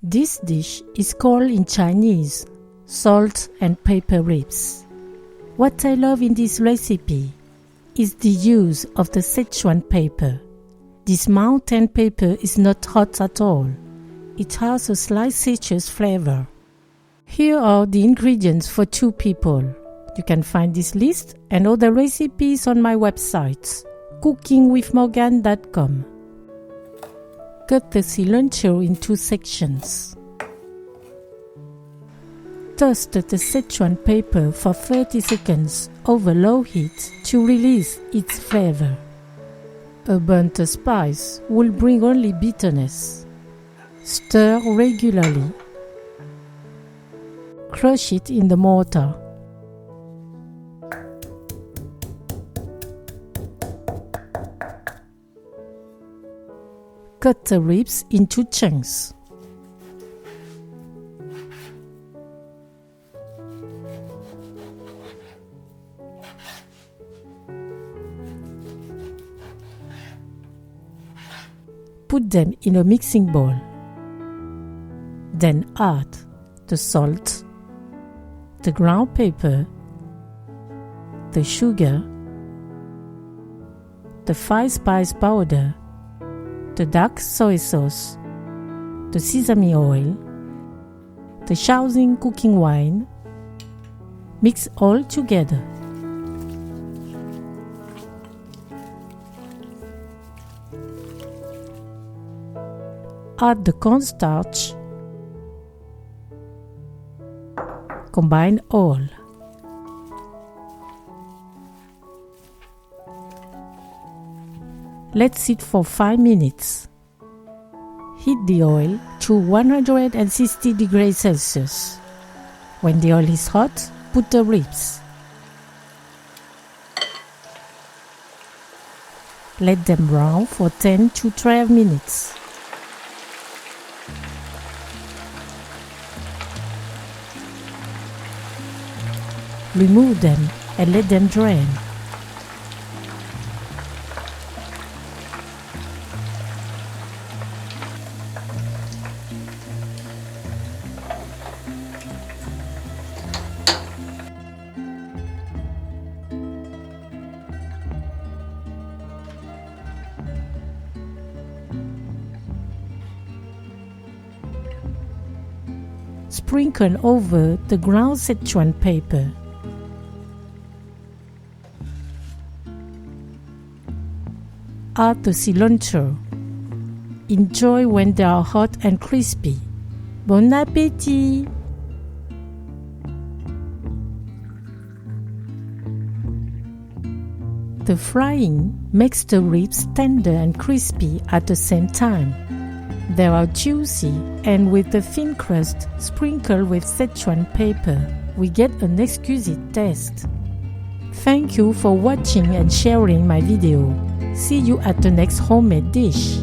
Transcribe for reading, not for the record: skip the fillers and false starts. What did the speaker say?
This dish is called in Chinese salt and pepper ribs. What I love in this recipe is the use of the Sichuan pepper. This mountain pepper is not hot at all. It has a slight citrus flavor. Here are the ingredients for 2 people. You can find this list and other recipes on my website, cookingwithmorgane.com. Cut the cilantro in 2 sections. Toast the Sichuan pepper for 30 seconds over low heat to release its flavor. A burnt spice will bring only bitterness. Stir regularly. Crush it in the mortar. Cut the ribs into chunks. Put them in a mixing bowl. Then add the salt, the ground pepper, the sugar, the 5 spice powder, the dark soy sauce, the sesame oil, the Shaoxing cooking wine. Mix all together. Add the cornstarch. Combine all. Let sit for 5 minutes. Heat the oil to 160 degrees Celsius. When the oil is hot, put the ribs. Let them brown for 10 to 12 minutes. Remove them and let them drain. Sprinkle over the ground Sichuan pepper. Add the cilantro. Enjoy when they are hot and crispy. Bon appétit! The frying makes the ribs tender and crispy at the same time. They are juicy, and with the thin crust sprinkled with Sichuan pepper, we get an exquisite taste. Thank you for watching and sharing my video. See you at the next homemade dish.